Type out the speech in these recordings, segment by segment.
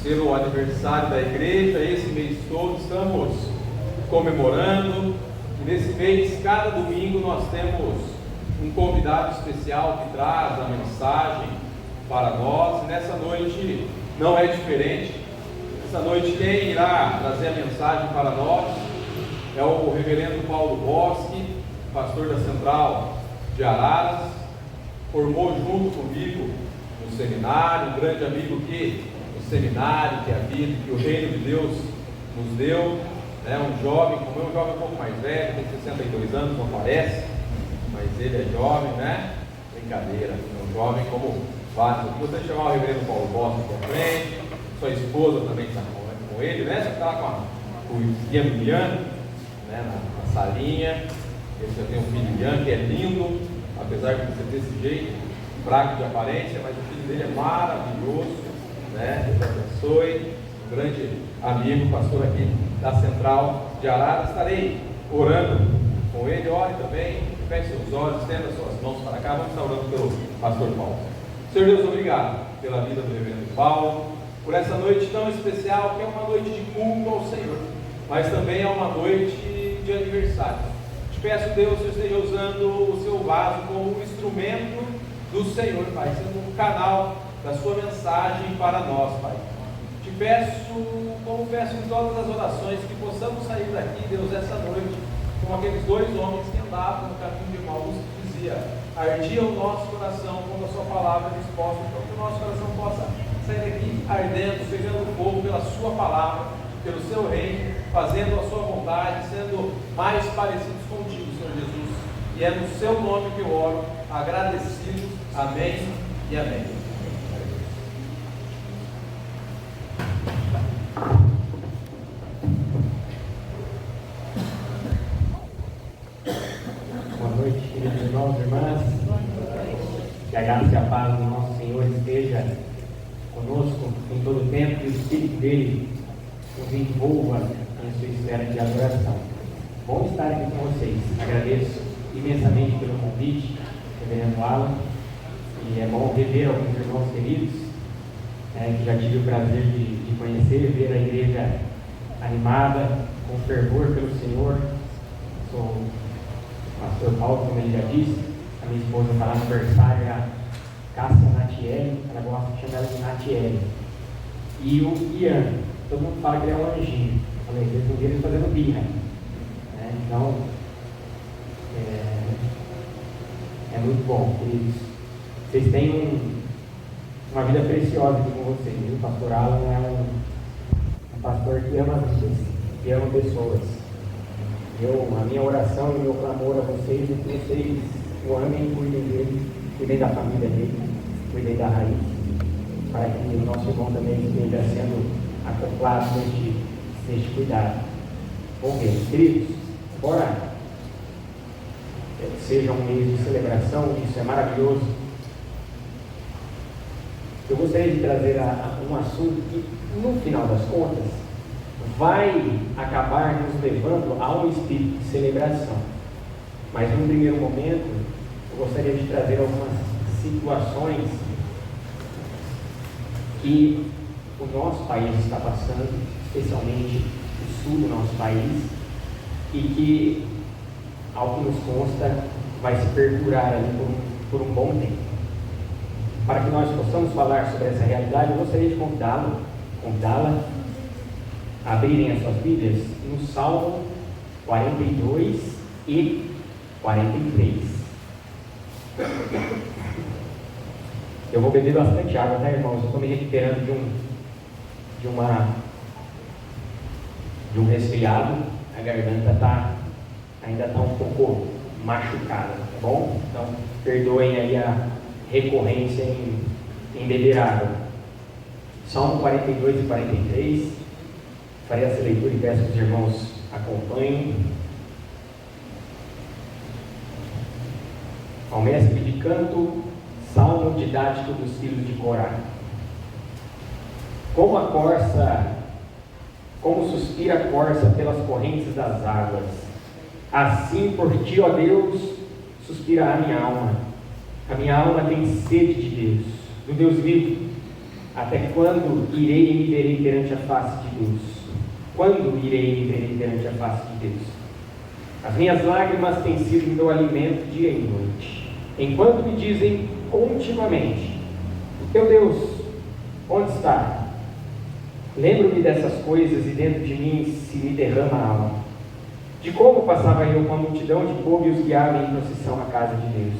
pelo aniversário da igreja. Esse mês todo estamos comemorando, e nesse mês, cada domingo, nós temos um convidado especial que traz a mensagem para nós, e nessa noite não é diferente. Essa noite quem irá trazer a mensagem para nós é o reverendo Paulo Bosque, pastor da Central de Araras, formou junto comigo no seminário, um grande amigo que no seminário, que a vida, que o reino de Deus nos deu, né? Um jovem, como eu, um jovem um pouco mais velho, tem 62 anos, não parece, mas ele é jovem, né? Brincadeira, é um jovem como vários. Você chamar o reverendo Paulo Bosque aqui à frente, sua esposa também está com ele, né? Você está lá com o Ian, né? Na salinha. Ele já tem um filho Ian, que é lindo, apesar de ser desse jeito, fraco de aparência, mas o filho dele é maravilhoso, né? Deus abençoe. Um grande amigo, pastor aqui da Central de Araras. Estarei orando com ele. Ore também, feche seus olhos, estenda suas mãos para cá. Vamos estar orando pelo pastor Paulo. Senhor Deus, obrigado pela vida do reverendo Paulo, por essa noite tão especial, que é uma noite de culto ao Senhor, mas também é uma noite de aniversário. Te peço, Deus, que esteja usando o seu vaso como um instrumento do Senhor, Pai, sendo um canal da sua mensagem para nós, Pai. Te peço, como peço em todas as orações, que possamos sair daqui, Deus, essa noite, como aqueles dois homens que andavam no caminho de Emaús, que dizia: ardia o nosso coração quando a sua palavra é exposta. Então que o nosso coração possa sair daqui ardendo, pegando fogo pela sua palavra, pelo seu reino, fazendo a sua vontade, sendo mais parecidos contigo, Senhor Jesus. E é no seu nome que eu oro, agradecido. Amém e amém. Boa noite, queridos irmãos e irmãs. Que a graça e a paz do nosso Senhor esteja conosco em todo o tempo, que o Espírito dele nos envolva em sua esfera de adoração. Bom estar aqui com vocês. Agradeço imensamente pelo convite, reverendo Alan, e é bom rever alguns irmãos queridos, que já tive o prazer de conhecer, ver a igreja animada, com fervor pelo Senhor. Sou o pastor Paulo, como ele já disse. A minha esposa está lá no aniversário, é a Cássia Natiele, ela gosta de chamar ela de Natiele. E o Ian, todo mundo fala que ele é um anjinho. Falei, vocês não viram ele fazendo birra. Então, é muito bom, queridos. Vocês têm uma vida preciosa aqui com vocês. O pastor Alan é um pastor que ama vidas, que ama pessoas. A minha oração e o meu clamor a vocês é que vocês o amem e cuidem dele, cuidem da família dele, cuidem da raiz, para que o nosso irmão também esteja sendo acoplado neste cuidado. Bom, queridos, embora seja um mês de celebração, isso é maravilhoso, eu gostaria de trazer um assunto que, no final das contas, vai acabar nos levando a um espírito de celebração. Mas, num primeiro momento, eu gostaria de trazer algumas situações que o nosso país está passando, especialmente o sul do nosso país, e que, ao que nos consta, vai se perdurar ali por um bom tempo. Para que nós possamos falar sobre essa realidade, eu gostaria de convidá-la a abrirem as suas Bíblias no Salmo 42 e 43. Eu vou beber bastante água, tá, irmãos? Eu estou me recuperando de um resfriado. A garganta ainda está um pouco machucada, tá bom? Então, perdoem aí a recorrência em beber água. Salmo 42 e 43. Farei essa leitura e peço que os irmãos acompanhem. Ao mestre de canto, salmo didático dos filhos de Corá. Como suspira a corça pelas correntes das águas, assim por ti, ó Deus, suspira a minha alma. A minha alma tem sede de Deus, do Deus vivo. Até quando irei e me verei perante a face de Deus? Quando irei e me verei perante a face de Deus? As minhas lágrimas têm sido meu alimento dia e noite, enquanto me dizem continuamente: teu Deus, onde está? Lembro-me dessas coisas e dentro de mim se me derrama a alma, de como passava eu com a multidão de povo e os guiava em procissão à casa de Deus,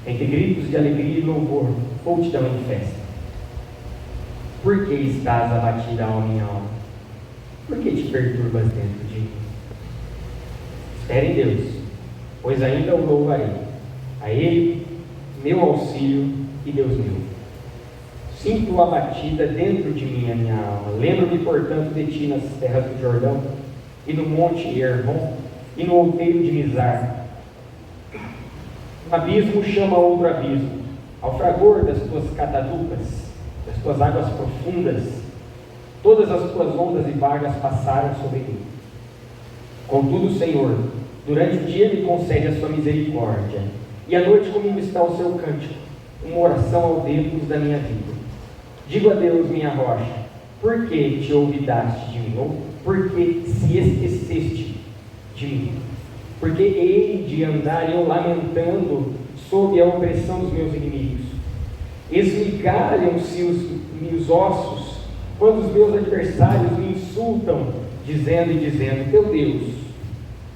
entre gritos de alegria e louvor, multidão em festa. Por que estás abatida, ó minha alma? Por que te perturbas dentro de mim? Espere em Deus, pois ainda o louvarei. A Ele, meu auxílio e Deus meu. Sinto abatida dentro de mim a minha alma. Lembro-me, portanto, de ti nas terras do Jordão, e no monte Hermon, e no outeiro de Mizar. Um abismo chama outro abismo, ao fragor das tuas catadupas, das tuas águas profundas, todas as tuas ondas e vagas passaram sobre mim. Contudo, Senhor, durante o dia me concede a sua misericórdia, e à noite comigo está o seu cântico, uma oração ao Deus da minha vida. Digo a Deus, minha rocha, por que te olvidaste de mim? Ou por que se esqueceste de mim? Porque hei de andar eu lamentando sob a opressão dos meus inimigos. Esmigalham-se os ossos, quando os meus adversários me insultam, dizendo, teu Deus,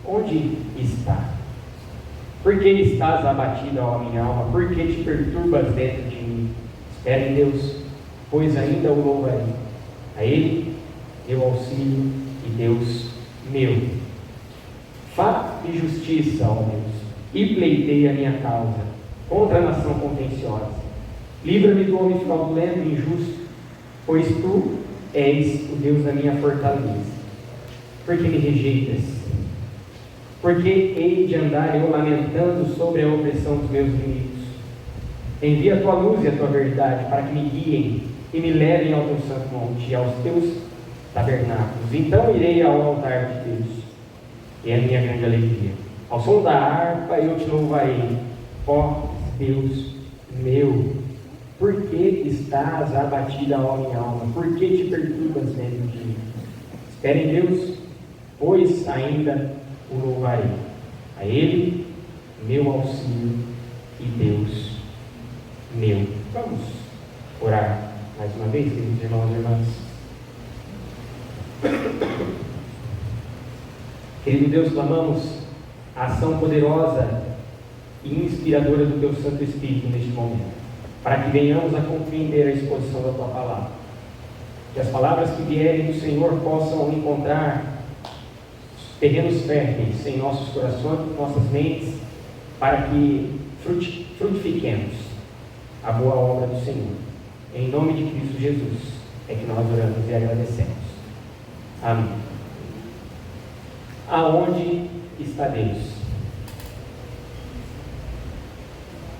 onde está? Por que estás abatida, ó minha alma? Por que te perturbas dentro de mim? Espera em Deus, pois ainda o louvarei. A Ele, meu auxílio e Deus meu. Faz-me justiça, ó Deus, e pleiteia a minha causa contra a nação contenciosa. Livra-me do homem fraudulento e injusto, pois tu és o Deus da minha fortaleza. Por que me rejeitas? Porque hei de andar eu lamentando sobre a opressão dos meus inimigos. Envia a tua luz e a tua verdade para que me guiem e me levem ao teu santo monte e aos teus tabernáculos. Então irei ao altar de Deus, e é a minha grande alegria. Ao som da harpa eu te louvarei, ó Deus meu. Por que estás abatida, ó minha alma? Por que te perturbas dentro de mim? Espere em Deus, pois ainda o louvarei. A Ele, meu auxílio e Deus meu. Vamos orar mais uma vez, queridos irmãos e irmãs. Querido Deus, clamamos a ação poderosa e inspiradora do Teu Santo Espírito neste momento, para que venhamos a compreender a exposição da Tua Palavra. Que as palavras que vierem do Senhor possam encontrar terrenos férteis em nossos corações, nossas mentes, para que frutifiquemos a boa obra do Senhor. Em nome de Cristo Jesus é que nós oramos e agradecemos. Amém. Aonde está Deus?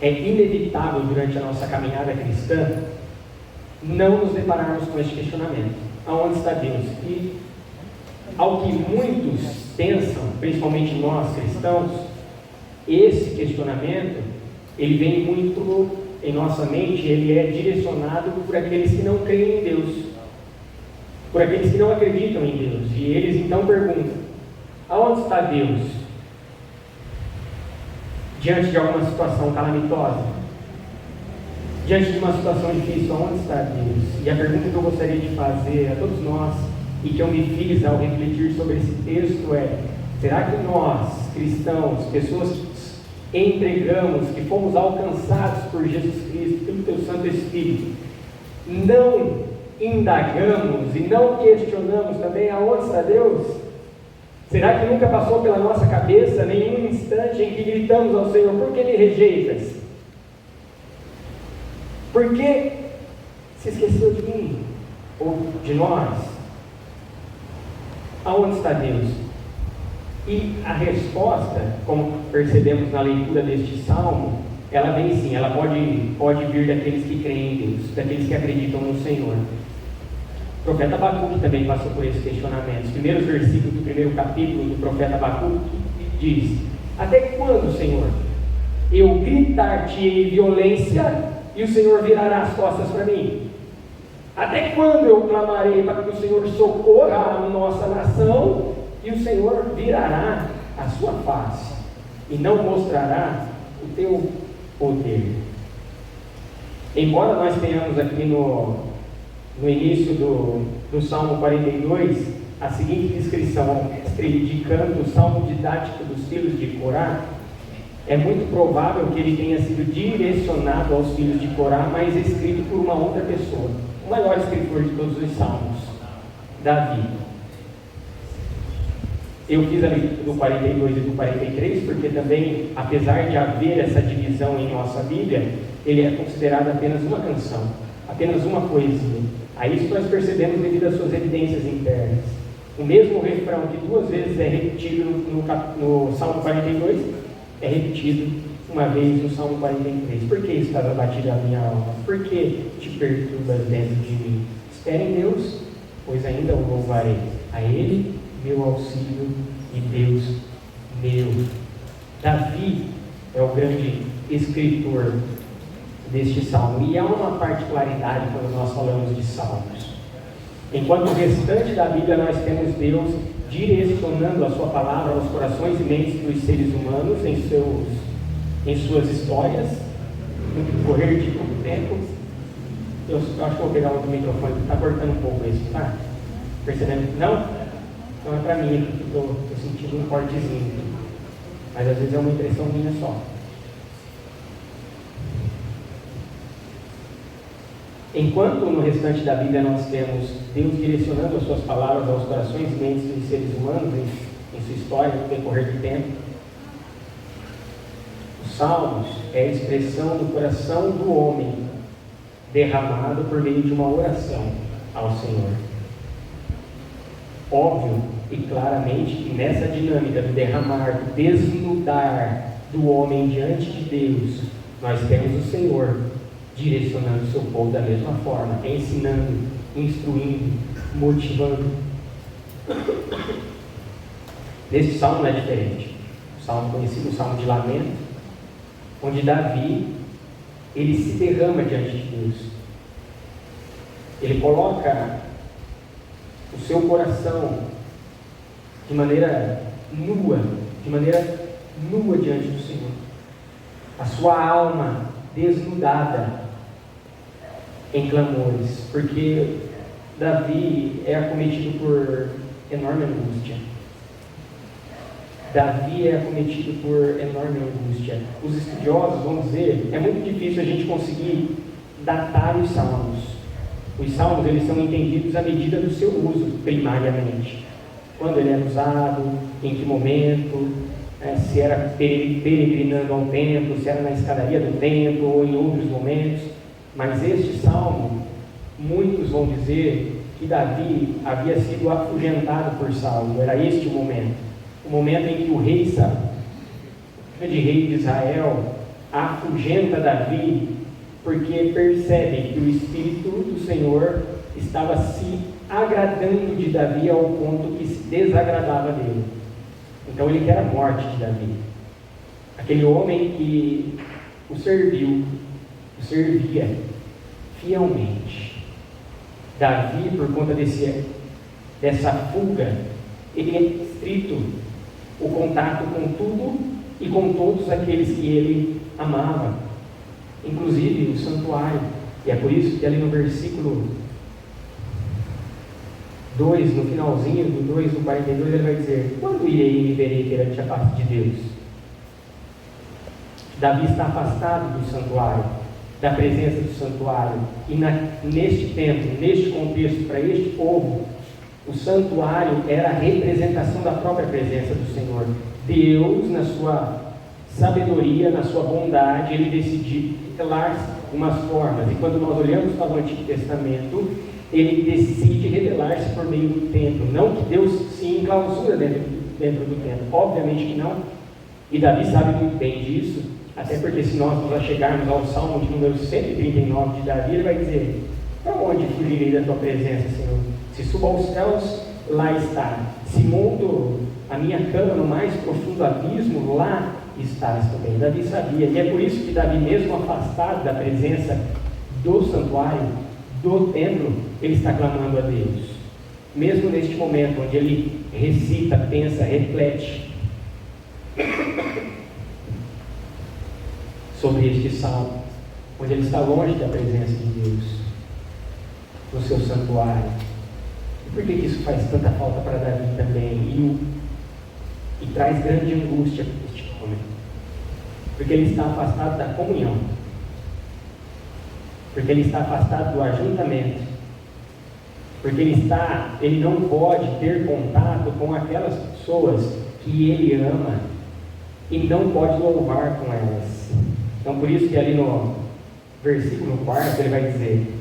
É inevitável durante a nossa caminhada cristã não nos depararmos com este questionamento. Aonde está Deus? E ao que muitos pensam, principalmente nós cristãos, esse questionamento, ele vem muito em nossa mente, ele é direcionado por aqueles que não creem em Deus, por aqueles que não acreditam em Deus, e eles então perguntam: aonde está Deus? Diante de alguma situação calamitosa, diante de uma situação difícil, aonde está Deus? E a pergunta que eu gostaria de fazer a todos nós, e que eu me fiz ao refletir sobre esse texto é: será que nós, cristãos, pessoas que entregamos, que fomos alcançados por Jesus Cristo, pelo Teu Santo Espírito, não indagamos e não questionamos também aonde está Deus? Será que nunca passou pela nossa cabeça nenhum instante em que gritamos ao Senhor: por que me rejeitas? Por que se esqueceu de mim? Ou de nós? Aonde está Deus? E a resposta, como percebemos na leitura deste salmo, ela vem sim, ela pode vir daqueles que creem em Deus, daqueles que acreditam no Senhor. O profeta Abacuque também passou por esse questionamento. Os primeiros versículos do primeiro capítulo do profeta Abacuque diz: até quando, Senhor, eu gritar-te-ei violência e o Senhor virará as costas para mim? Até quando eu clamarei para que o Senhor socorra a nossa nação, e o Senhor virará a sua face e não mostrará o teu poder? Embora nós tenhamos aqui no início do Salmo 42 a seguinte descrição, indicando o salmo didático dos filhos de Corá, é muito provável que ele tenha sido direcionado aos filhos de Corá, mas escrito por uma outra pessoa, o maior escritor de todos os salmos, Davi. Eu fiz a leitura do 42 e do 43 porque também, apesar de haver essa divisão em nossa Bíblia, ele é considerado apenas uma canção, apenas uma poesia. A isso nós percebemos devido às suas evidências internas. O mesmo refrão que 2 vezes é repetido no Salmo 42, é repetido uma vez no Salmo 43. Por que estás abatida a minha alma? Por que te perturbas dentro de mim? Espere em Deus, pois ainda o louvarei. A Ele, meu auxílio e Deus meu. Davi é o grande escritor deste salmo. E há uma particularidade quando nós falamos de salmos. Enquanto o restante da Bíblia nós temos Deus direcionando a sua palavra aos corações e mentes dos seres humanos em suas histórias, no decorrer de todo o tempo. Eu acho que vou pegar outro microfone, está cortando um pouco isso, tá? Percebendo? Não? Então é para mim, estou sentindo um cortezinho. Mas às vezes é uma impressão minha só. Enquanto no restante da Bíblia nós temos Deus direcionando as suas palavras aos corações e mentes dos seres humanos em sua história, no decorrer do tempo, os Salmos é a expressão do coração do homem derramado por meio de uma oração ao Senhor. Óbvio e claramente que nessa dinâmica do derramar, do desnudar do homem diante de Deus, nós temos o Senhor direcionando o seu povo da mesma forma, ensinando, instruindo, motivando. Nesse salmo não é diferente. O salmo conhecido, o salmo de lamento, onde Davi, ele se derrama diante de Deus. Ele coloca o seu coração de maneira nua diante do Senhor. A sua alma desnudada em clamores, porque Davi é acometido por enorme angústia. Os estudiosos vão dizer, é muito difícil a gente conseguir datar os salmos. Os salmos, eles são entendidos à medida do seu uso, primariamente. Quando ele era usado, em que momento, se era peregrinando ao templo, se era na escadaria do templo ou em outros momentos. Mas este salmo, muitos vão dizer que Davi havia sido afugentado por Saulo. Era este o momento em que o rei Saul, o grande rei de Israel, afugenta Davi, porque percebe que o Espírito do Senhor estava se agradando de Davi ao ponto que se desagradava dele. Então ele quer a morte de Davi, aquele homem que o servia fielmente. Davi, por conta dessa fuga, ele é restrito o contato com tudo e com todos aqueles que ele amava, inclusive o santuário. E é por isso que ali no versículo 2, no finalzinho do 2 do 42, ele vai dizer: quando irei e me verei perante a face de Deus? Davi está afastado do santuário, da presença do santuário, e neste tempo, neste contexto, para este povo, o santuário era a representação da própria presença do Senhor. Deus, na sua sabedoria, na sua bondade, ele decidiu revelar-se de umas formas, e quando nós olhamos para o Antigo Testamento, ele decide revelar-se por meio do templo. Não que Deus se enclausura dentro do templo, obviamente que não, e Davi sabe muito bem disso, até porque se nós nos achegarmos ao Salmo de número 139 de Davi, ele vai dizer: para onde fugirei da tua presença, Senhor? Se subo aos céus, lá está. Se monto a minha cama no mais profundo abismo, lá estás também. Davi sabia, e é por isso que Davi, mesmo afastado da presença do santuário, do templo, ele está clamando a Deus. Mesmo neste momento onde ele recita, pensa, reflete sobre este salmo, onde ele está longe da presença de Deus, no seu santuário. E por que isso faz tanta falta para Davi também? E traz grande angústia para este homem? Porque ele está afastado da comunhão, porque ele está afastado do ajuntamento, porque ele não pode ter contato com aquelas pessoas que ele ama e não pode louvar com elas. Então por isso que ali no versículo 4 ele vai dizer: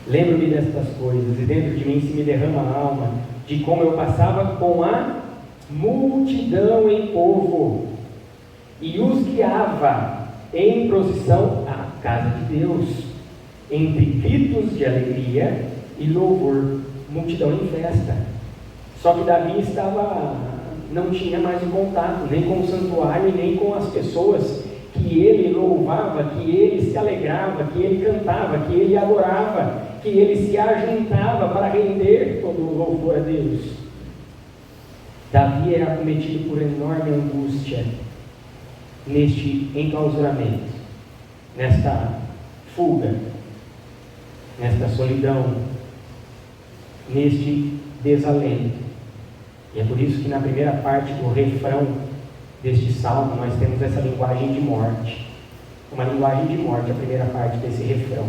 lembro-me destas coisas, e dentro de mim se me derrama a alma, de como eu passava com a multidão em povo, e os guiava em procissão à casa de Deus, entre gritos de alegria e louvor, multidão em festa. Só que Davi não tinha mais o contato, nem com o santuário, nem com as pessoas que ele louvava, que ele se alegrava, que ele cantava, que ele adorava, que ele se ajuntava para render todo o louvor a Deus. Davi era acometido por enorme angústia neste enclausuramento, nesta fuga, nesta solidão, neste desalento. E é por isso que na primeira parte do refrão deste salmo nós temos essa linguagem de morte. Uma linguagem de morte, a primeira parte desse refrão.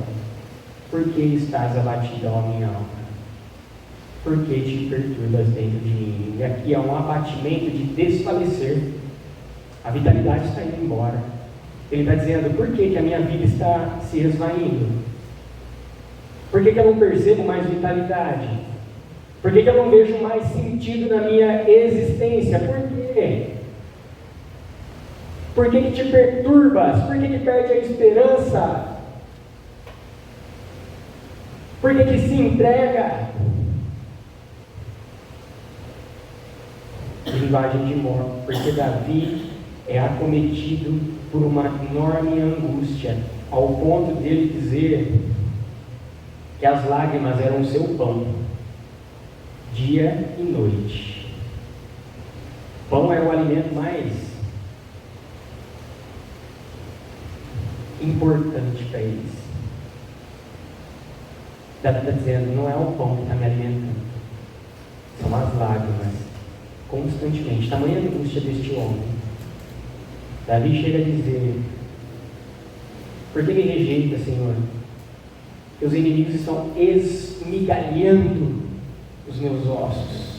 Por que estás abatida, ó minha alma? Por que te perturbas dentro de mim? E aqui é um abatimento de desfalecer. A vitalidade está indo embora. Ele está dizendo: por que a minha vida está se esvaindo? Por que eu não percebo mais vitalidade? Por que eu não vejo mais sentido na minha existência? Por quê? Por que te perturbas? Por que perde a esperança? Por que se entrega? Linguagem de morte, porque Davi é acometido por uma enorme angústia, ao ponto dele dizer que as lágrimas eram o seu pão, dia e noite. Pão é o alimento mais importante para eles. Davi está dizendo: não é o pão que está me alimentando, são as lágrimas, constantemente. Tamanha angústia deste homem. Davi chega a dizer: por que me rejeita, Senhor? Os inimigos estão esmigalhando os meus ossos.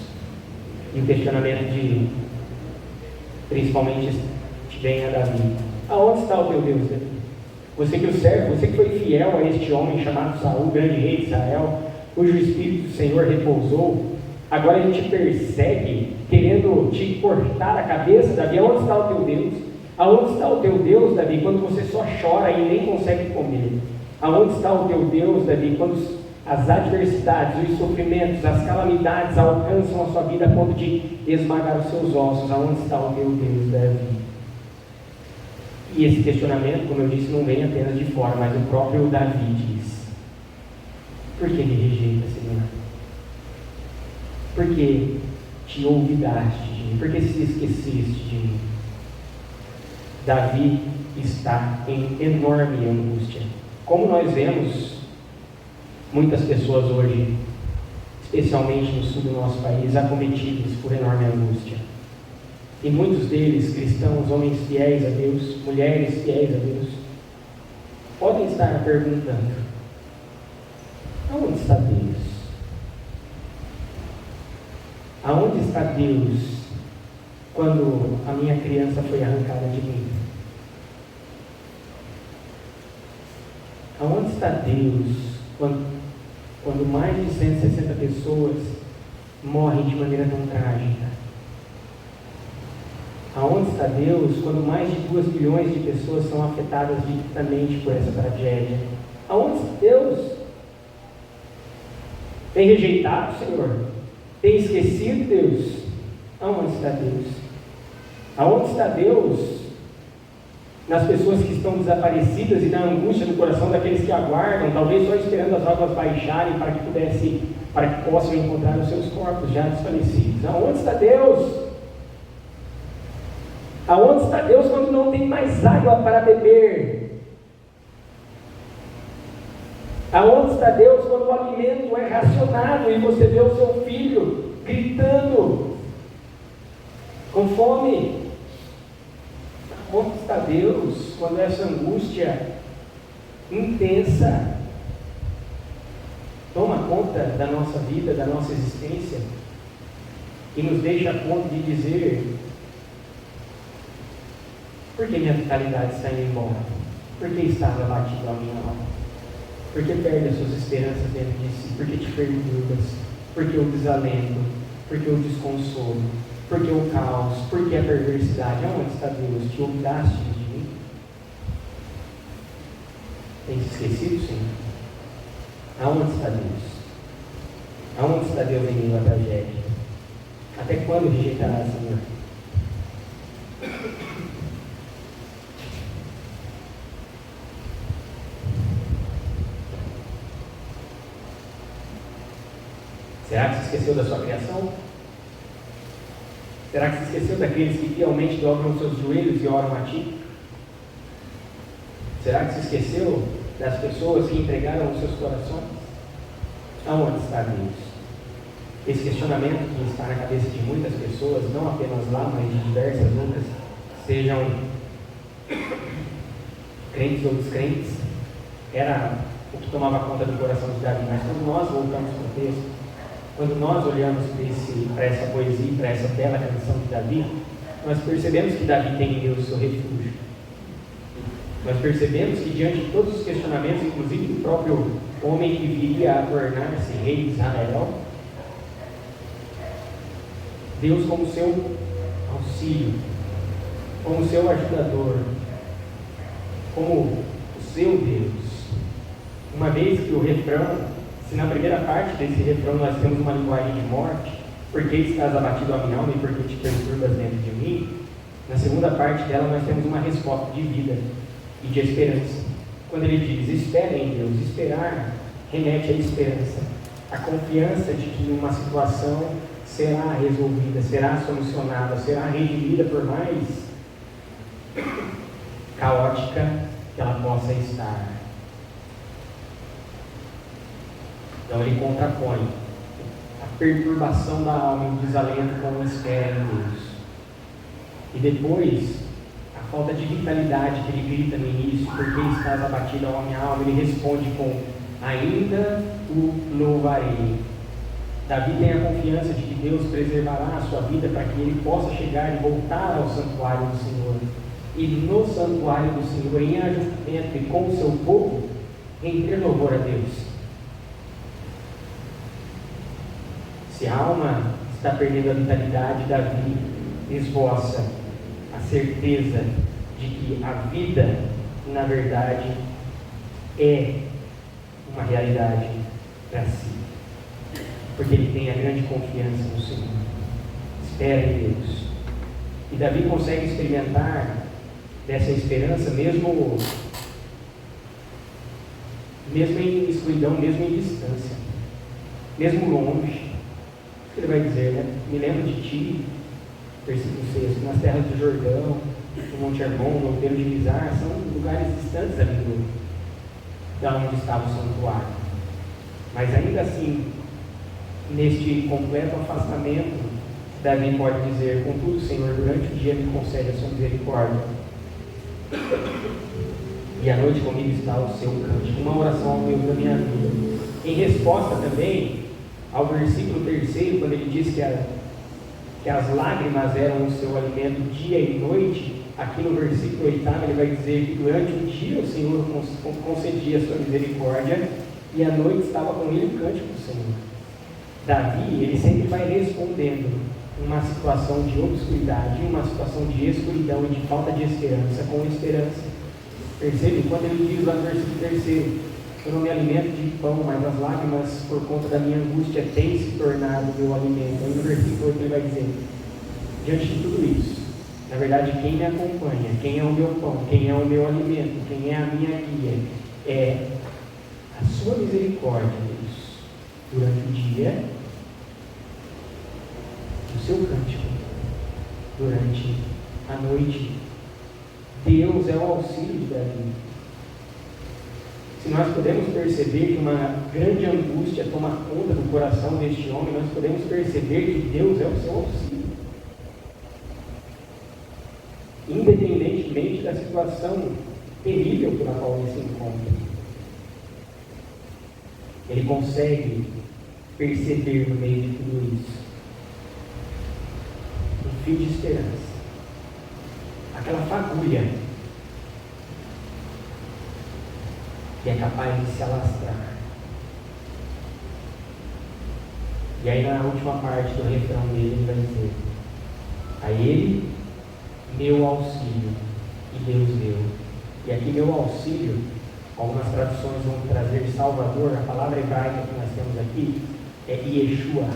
E o questionamento principalmente vem a Davi: aonde está o teu Deus, Davi? Você que o serve, você que foi fiel a este homem chamado Saul, grande rei de Israel, cujo Espírito do Senhor repousou, agora ele te persegue, querendo te cortar a cabeça, Davi. Aonde está o teu Deus? Aonde está o teu Deus, Davi, quando você só chora e nem consegue comer? Aonde está o teu Deus, Davi, quando as adversidades, os sofrimentos, as calamidades alcançam a sua vida a ponto de esmagar os seus ossos? Aonde está o teu Deus, Davi? E esse questionamento, como eu disse, não vem apenas de fora, mas o próprio Davi diz: por que me rejeita, Senhor? Por que te olvidaste de mim? Por que se esqueceste de mim? Davi está em enorme angústia. Como nós vemos muitas pessoas hoje, especialmente no sul do nosso país, acometidos por enorme angústia. E muitos deles, cristãos, homens fiéis a Deus, mulheres fiéis a Deus, podem estar perguntando: aonde está Deus? Aonde está Deus quando a minha criança foi arrancada de mim? Aonde está Deus quando mais de 160 pessoas morrem de maneira tão trágica? Aonde está Deus quando mais de 2 milhões de pessoas são afetadas diretamente por essa tragédia? Aonde está Deus? Tem rejeitado o Senhor? Tem esquecido Deus? Aonde está Deus? Aonde está Deus nas pessoas que estão desaparecidas e na angústia do coração daqueles que aguardam, talvez só esperando as águas baixarem para que possam encontrar os seus corpos já desfalecidos. Aonde está Deus? Aonde está Deus quando não tem mais água para beber? Aonde está Deus quando o alimento é racionado e você vê o seu filho gritando com fome? Onde está Deus quando essa angústia intensa toma conta da nossa vida, da nossa existência e nos deixa a ponto de dizer: por que minha vitalidade está indo embora? Por que está abatido a minha alma? Por que perde as suas esperanças dentro de si? Por que te perturbas? Por que o desalento? Por que o desconsolo? Por que o caos? Por que a perversidade? Aonde está Deus? Te olvidaste de mim? Tem se esquecido, Senhor? Aonde está Deus? Aonde está Deus em meio à tragédia? Até quando rejeitará, Senhor? Será que se esqueceu da sua criação? Será que se esqueceu daqueles que fielmente dobram os seus joelhos e oram a Ti? Será que se esqueceu das pessoas que entregaram os seus corações? Aonde está Deus? Esse questionamento que está na cabeça de muitas pessoas, não apenas lá, mas de diversas outras, sejam crentes ou descrentes, era o que tomava conta do coração de Davi. Mas quando nós voltamos para o texto, quando nós olhamos para essa poesia, para essa bela canção de Davi, nós percebemos que Davi tem em Deus o seu refúgio. Nós percebemos que diante de todos os questionamentos, inclusive do próprio homem que viria a tornar-se rei de Israel, Deus como seu auxílio, como seu ajudador, como o seu Deus. Uma vez que o refrão, se na primeira parte desse refrão nós temos uma linguagem de morte, por que estás abatido a minha alma e por que te perturbas dentro de mim? Na segunda parte dela nós temos uma resposta de vida e de esperança. Quando ele diz, espera em Deus, esperar remete à esperança, a confiança de que uma situação será resolvida, será solucionada, será redimida, por mais caótica que ela possa estar. Então ele contrapõe a perturbação da alma e o desalento com a espera em Deus. E depois, a falta de vitalidade que ele grita no início, por que estás abatido a minha alma, ele responde com, ainda o louvarei. Davi tem a confiança de que Deus preservará a sua vida para que ele possa chegar e voltar ao santuário do Senhor. E no santuário do Senhor, em ajuntamento e com o seu povo, render louvor a Deus. Se a alma está perdendo a vitalidade, Davi esboça a certeza de que a vida, na verdade, é uma realidade para si. Porque ele tem a grande confiança no Senhor. Espera em Deus. E Davi consegue experimentar dessa esperança mesmo em escuridão, mesmo em distância, mesmo longe. Ele vai dizer, né? Me lembro de ti, versículo 6, nas terras do Jordão, no Monte Hermon, no Monteiro de Mizar, são lugares distantes ali da onde estava o santuário. Mas ainda assim, neste completo afastamento, Davi pode dizer, contudo, Senhor, durante o dia me concede a sua misericórdia, e à noite comigo está o seu cântico, uma oração ao Deus da minha vida. Em resposta também ao versículo 3, quando ele diz que as lágrimas eram o seu alimento dia e noite, aqui no versículo 8 ele vai dizer que durante o dia o Senhor concedia a sua misericórdia e à noite estava com ele o cântico do Senhor. Davi, ele sempre vai respondendo uma situação de obscuridade, uma situação de escuridão e de falta de esperança com esperança. Percebe? Quando ele diz lá no versículo 3, eu não me alimento de pão, mas as lágrimas por conta da minha angústia têm se tornado meu alimento. Aí no versículo 8 ele vai dizer, diante de tudo isso, Na verdade, quem me acompanha, quem é o meu pão, quem é o meu alimento, quem é a minha guia, é a sua misericórdia, Deus, durante o dia, o seu cântico, durante a noite. Deus é o auxílio de Davi. Se nós podemos perceber que uma grande angústia toma conta do coração deste homem, nós podemos perceber que Deus é o seu auxílio. Independentemente da situação terrível pela qual ele se encontra, ele consegue perceber no meio de tudo isso um fio de esperança, aquela fagulha que é capaz de se alastrar. E aí na última parte do refrão dele ele vai dizer: a ele meu auxílio e Deus meu. E aqui meu auxílio, algumas traduções vão trazer Salvador. A palavra hebraica que nós temos aqui é Yeshua.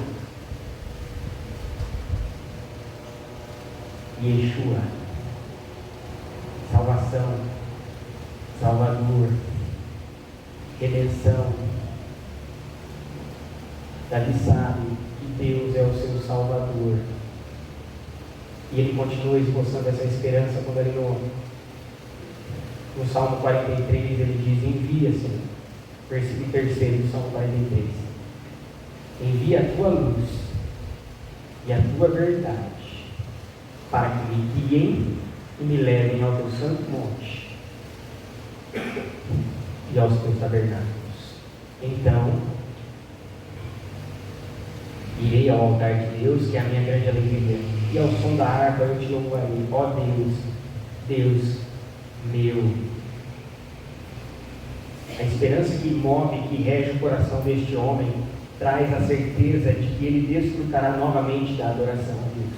Yeshua, salvação, Salvador, redenção. Davi sabe que Deus é o seu Salvador. E ele continua esboçando essa esperança quando ele no Salmo 43 ele diz: envia, Senhor. Versículo 3 do Salmo 43. Envia a tua luz e a tua verdade, para que me guiem e me levem ao teu santo monte e aos teus tabernáculos. Então irei ao altar de Deus, que é a minha grande alegria, e ao som da harpa eu te louvarei. Ó Deus, Deus meu. A esperança que move, que rege o coração deste homem, traz a certeza de que ele desfrutará novamente da adoração a Deus,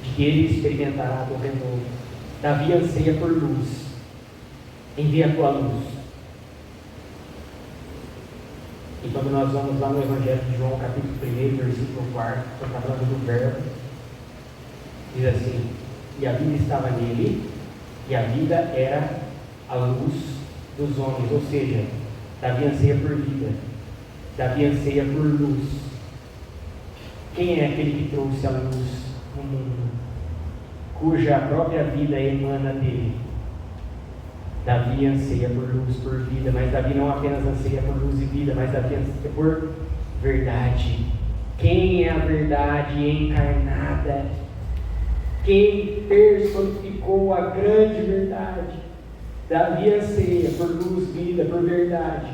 de que ele experimentará do renovo. Davi anseia por luz. Envia a tua luz. E quando nós vamos lá no Evangelho de João, capítulo 1, versículo 4, quando está falando do verbo, diz assim: e a vida estava nele, e a vida era a luz dos homens. Ou seja, Davi anseia por vida, Davi anseia por luz. Quem é aquele que trouxe a luz no mundo, cuja própria vida emana dele? Davi anseia por luz, por vida, mas Davi não apenas anseia por luz e vida, mas Davi anseia por verdade. Quem é a verdade encarnada? Quem personificou a grande verdade? Davi anseia por luz, vida, por verdade,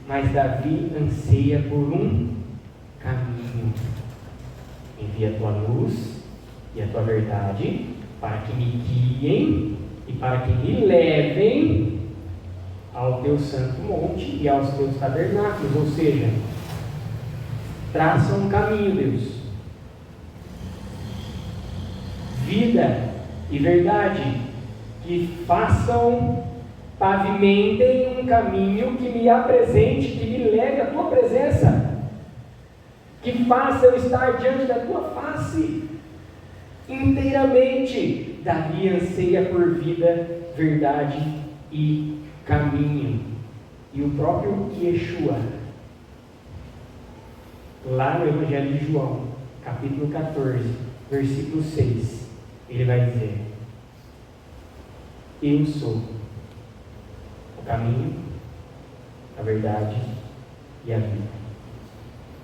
mas Davi anseia por um caminho. Envia a tua luz e a tua verdade para que me guiem e para que me levem ao teu santo monte e aos teus tabernáculos. Ou seja, traça um caminho, Deus. Vida e verdade que pavimentem um caminho que me apresente, que me leve à tua presença, que faça eu estar diante da tua face inteiramente. Davi anseia por vida, verdade e caminho. E o próprio Yeshua, lá no Evangelho de João, capítulo 14, versículo 6, ele vai dizer: eu sou o caminho, a verdade e a vida.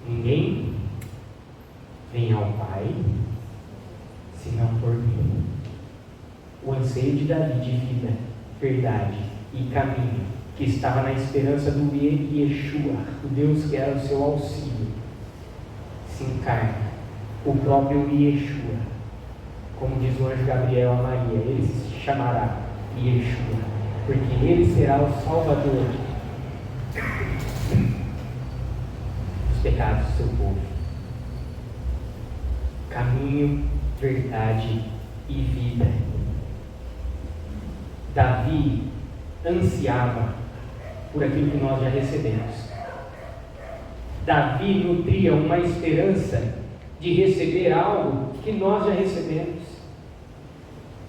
Ninguém vem ao Pai senão por mim. O anseio de Davi de vida, verdade e caminho, que estava na esperança do Yeshua, o Deus que era o seu auxílio, se encarna. O próprio Yeshua, como diz o anjo Gabriel a Maria, ele se chamará Yeshua, porque ele será o Salvador dos pecados do seu povo. Caminho, verdade e vida. Davi ansiava por aquilo que nós já recebemos. Davi nutria uma esperança de receber algo que nós já recebemos.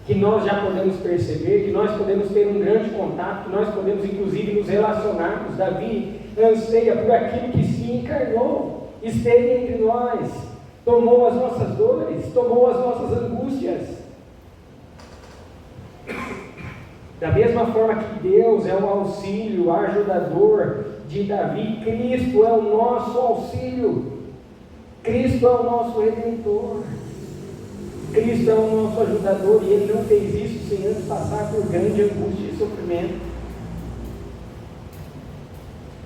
que nós já podemos perceber, que nós podemos ter um grande contato, que nós podemos inclusive nos relacionarmos. Davi anseia por aquilo que se encarnou, esteve entre nós, tomou as nossas dores, tomou as nossas angústias. Da mesma forma que Deus é o auxílio, o ajudador de Davi, Cristo é o nosso auxílio, Cristo é o nosso redentor, Cristo é o nosso ajudador, e Ele não fez isso sem antes passar por grande angústia e sofrimento.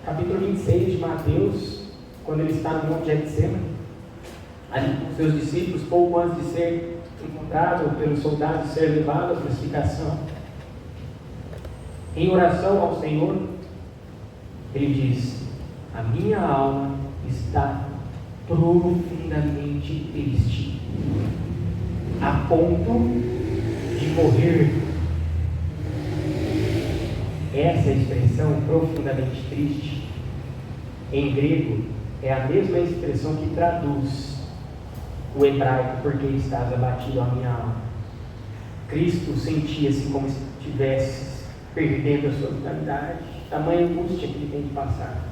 Capítulo 26 de Mateus, quando ele está no Monte Getsemane, ali com seus discípulos, pouco antes de ser encontrado pelos soldados, ser levado à crucificação, em oração ao Senhor, ele diz: a minha alma está profundamente triste, a ponto de morrer. Essa expressão, profundamente triste, em grego, é a mesma expressão que traduz o hebraico: porque estás abatido a minha alma. Cristo sentia-se como se estivesse perdendo a sua vitalidade, tamanha angústia que ele tem que passar.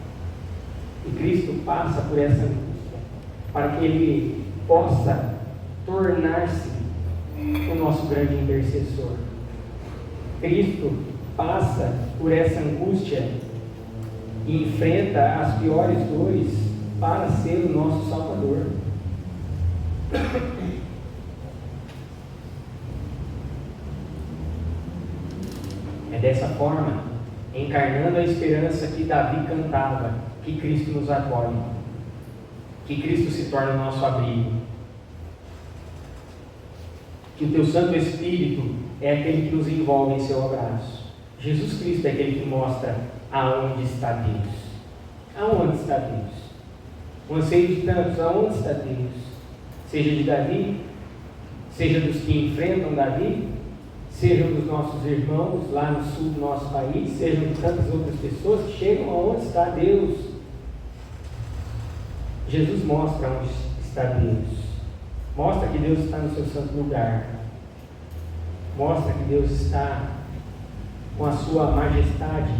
E Cristo passa por essa angústia para que ele possa tornar-se o nosso grande intercessor. Cristo passa por essa angústia e enfrenta as piores dores para ser o nosso Salvador. É dessa forma, encarnando a esperança que Davi cantava, que Cristo nos acolhe, que Cristo se torna o nosso abrigo, que o teu Santo Espírito é aquele que nos envolve em seu abraço. Jesus Cristo é aquele que mostra aonde está Deus. Aonde está Deus? O anseio de tantos, aonde está Deus? Seja de Davi, seja dos que enfrentam Davi, sejam dos nossos irmãos lá no sul do nosso país, sejam de tantas outras pessoas que chegam aonde está Deus. Jesus mostra onde está Deus, mostra que Deus está no seu santo lugar, mostra que Deus está com a sua majestade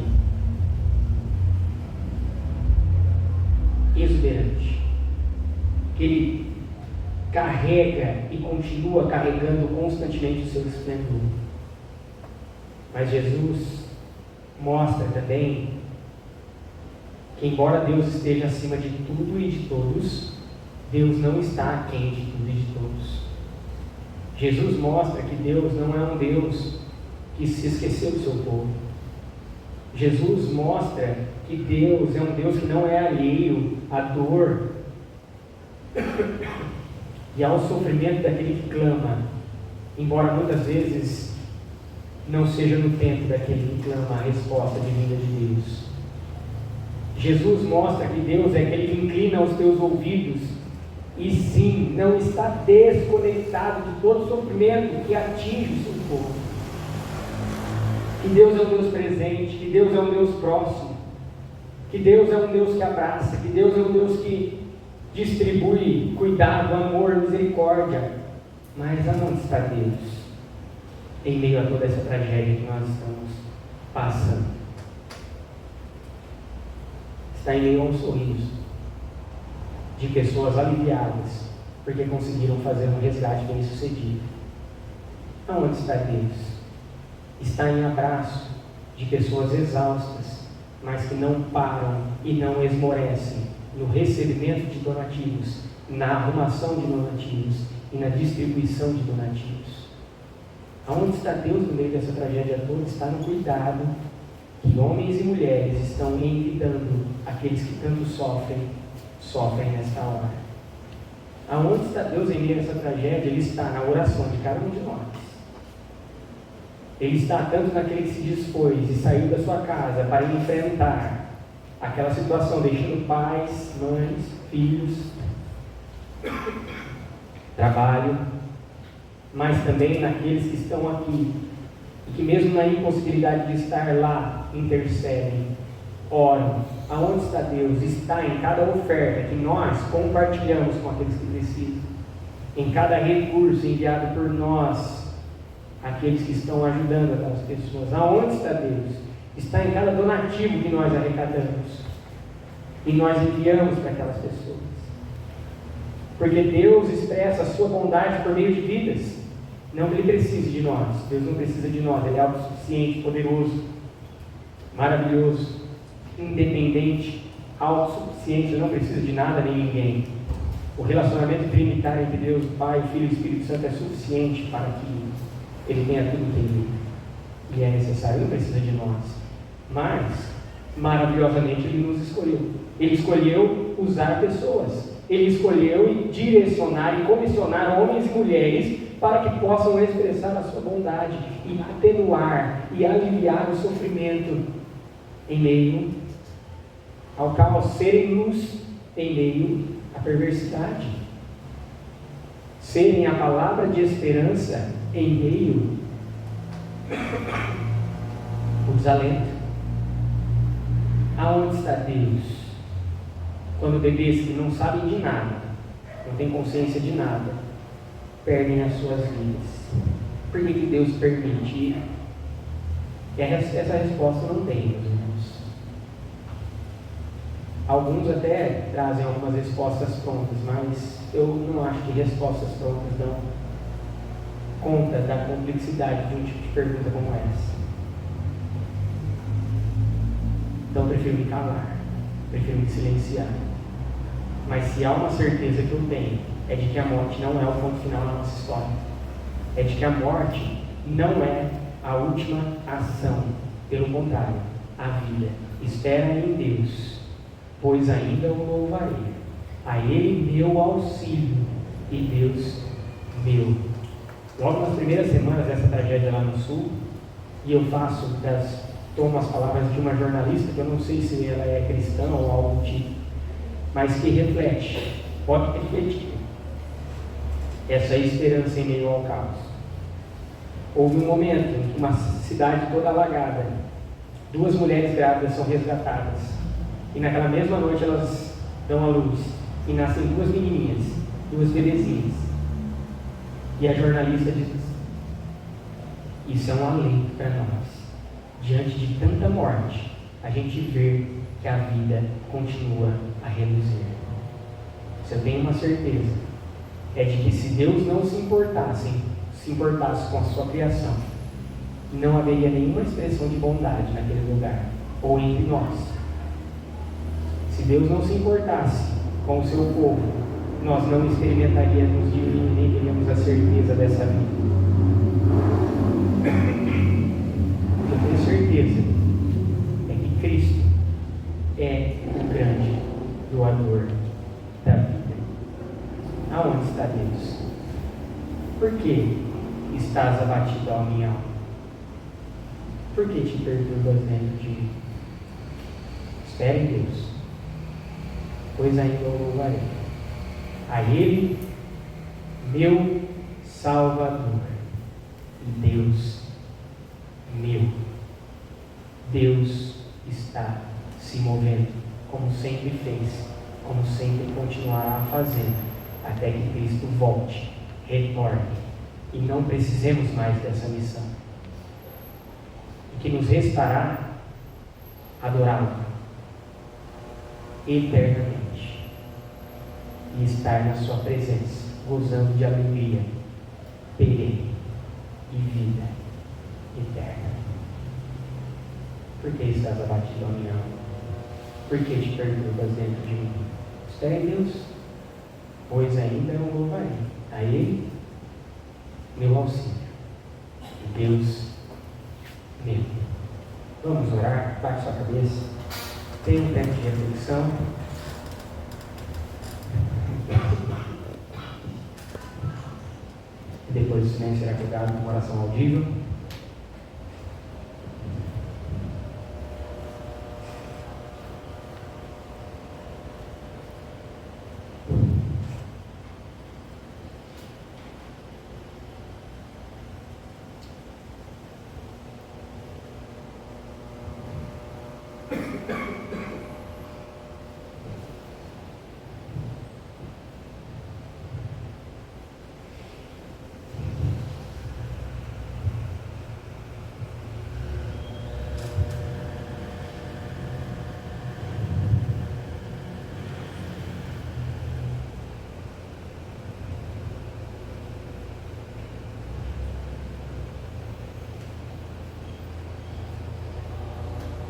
exuberante, que Ele carrega e continua carregando constantemente o seu esplendor. Mas Jesus mostra também que, embora Deus esteja acima de tudo e de todos, Deus não está aquém de tudo e de todos. Jesus mostra que Deus não é um Deus que se esqueceu do seu povo. Jesus mostra que Deus é um Deus que não é alheio à dor e ao sofrimento daquele que clama, embora muitas vezes não seja no tempo daquele que clama a resposta divina de Deus. Jesus mostra que Deus é aquele que inclina os teus ouvidos e sim, não está desconectado de todo sofrimento que atinge o seu povo. Que Deus é um Deus presente, que Deus é um Deus próximo, que Deus é um Deus que abraça, que Deus é um Deus que distribui cuidado, amor, misericórdia. Mas aonde está Deus em meio a toda essa tragédia que nós estamos passando? Está em meio a um sorriso de pessoas aliviadas porque conseguiram fazer um resgate bem sucedido. Aonde está Deus? Está em abraço de pessoas exaustas, mas que não param e não esmorecem no recebimento de donativos, na arrumação de donativos e na distribuição de donativos. Aonde está Deus no meio dessa tragédia toda? Está no cuidado que homens e mulheres estão envidando aqueles que tanto sofrem nesta hora. Aonde está Deus em meio a essa tragédia? Ele está na oração de cada um de nós. Ele está tanto naquele que se dispôs e saiu da sua casa para enfrentar aquela situação, deixando pais, mães, filhos, trabalho, mas também naqueles que estão aqui e que mesmo na impossibilidade de estar lá, intercedem, oram. Aonde está Deus? Está em cada oferta que nós compartilhamos com aqueles que precisam, em cada recurso enviado por nós aqueles que estão ajudando aquelas pessoas. Aonde está Deus? Está em cada donativo que nós arrecadamos e nós enviamos para aquelas pessoas. Porque Deus expressa a sua bondade por meio de vidas. Não que Ele precise de nós. Deus não precisa de nós. Ele é autossuficiente, poderoso, maravilhoso, independente, autossuficiente. Ele não precisa de nada nem ninguém. O relacionamento trinitário entre Deus, Pai, Filho e Espírito Santo é suficiente para que Ele tenha tudo que Ele é necessário. Ele não precisa de nós. Mas, maravilhosamente, Ele nos escolheu. Ele escolheu usar pessoas. Ele escolheu direcionar e comissionar homens e mulheres para que possam expressar a sua bondade e atenuar e aliviar o sofrimento em meio ao caos, serem luz em meio à perversidade, serem a palavra de esperança em meio ao desalento. Aonde está Deus? Quando bebês que não sabem de nada, não têm consciência de nada, perdem as suas vidas. Por que Deus permite? E essa resposta não tem, meus irmãos. Alguns até trazem algumas respostas prontas, mas eu não acho que respostas prontas dão conta da complexidade de um tipo de pergunta como essa. Então eu prefiro me calar, prefiro me silenciar. Mas se há uma certeza que eu tenho, é de que a morte não é o ponto final da nossa história. É de que a morte não é a última ação. Pelo contrário, a vida espera em Deus, pois ainda o louvarei. A Ele meu auxílio e Deus meu. Logo nas primeiras semanas dessa tragédia lá no Sul, e eu tomo as palavras de uma jornalista, que eu não sei se ela é cristã ou algo do tipo, mas que reflete, pode refletir, essa esperança em meio ao caos. Houve um momento em que uma cidade toda alagada, 2 mulheres grávidas são resgatadas, e naquela mesma noite elas dão à luz, e nascem 2 menininhas, 2 bebezinhas, e a jornalista diz: isso é um alento para nós. Diante de tanta morte, a gente vê que a vida continua a reluzir. Se eu tenho uma certeza, é de que se Deus não se importasse com a sua criação, não haveria nenhuma expressão de bondade naquele lugar, ou entre nós. Se Deus não se importasse com o seu povo, nós não experimentaríamos divino, nem teríamos a certeza dessa vida. Eu tenho certeza é que Cristo é o grande doador da vida. Aonde está Deus? Por que estás abatido, ó minha alma? Por que te perturbas dentro de mim? Espere em Deus, pois ainda o louvarei. A Ele, meu Salvador, e Deus meu. Deus está se movendo, como sempre fez, como sempre continuará a fazer, até que Cristo volte, retorne, e não precisemos mais dessa missão. E que nos restará adorá-lo eternamente e estar na sua presença, gozando de alegria perene e vida eterna. Por que estás abatido, ó minha alma? Por que te perturbas dentro de mim? Espera em Deus, pois ainda o louvarei. A Ele, meu auxílio, e Deus meu. Vamos orar, baixe sua cabeça, tenha um tempo de reflexão. E depois o silêncio será quebrado com oração audível.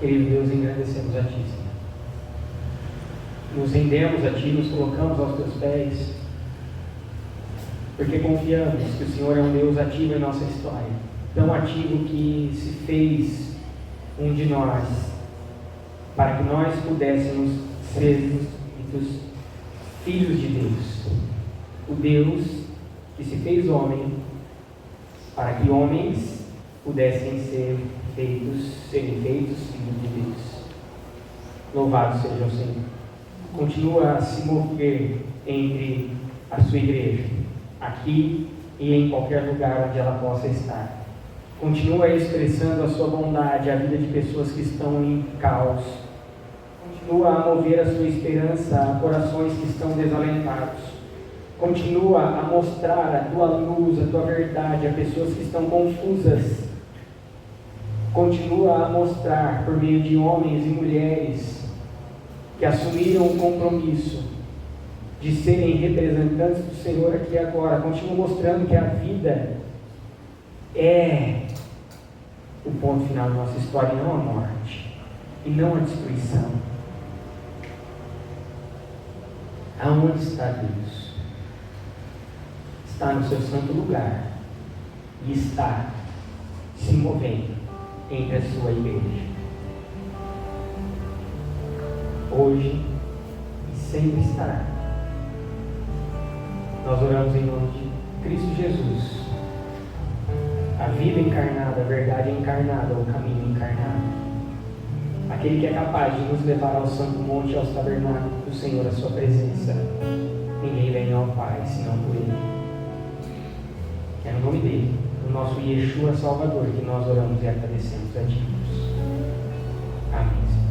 Querido Deus, engrandecemos a Ti, Senhor. Nos rendemos a Ti, nos colocamos aos Teus pés, porque confiamos que o Senhor é um Deus ativo em nossa história, tão ativo que se fez um de nós, para que nós pudéssemos ser filhos de Deus. O Deus que se fez homem, para que homens pudessem serem feitos filhos de Deus. Louvado seja o Senhor. Continua a se mover entre a sua igreja, aqui e em qualquer lugar onde ela possa estar. Continua expressando a sua bondade à vida de pessoas que estão em caos. Continua a mover a sua esperança a corações que estão desalentados. Continua a mostrar a tua luz, a tua verdade a pessoas que estão confusas. Continua a mostrar por meio de homens e mulheres que assumiram o compromisso de serem representantes do Senhor aqui e agora. Continua mostrando que a vida é o ponto final da nossa história, e não a morte, e não a destruição. Aonde está Deus? Está no seu santo lugar e está se movendo entre a sua igreja, hoje e sempre estará. Nós oramos em nome de Cristo Jesus, a vida encarnada, a verdade encarnada, o caminho encarnado, aquele que é capaz de nos levar ao santo monte, aos tabernáculos do Senhor, a sua presença. Ninguém vem ao Pai senão por Ele. É no nome dele, no nosso Yeshua Salvador, que nós oramos e agradecemos a Deus. Amém.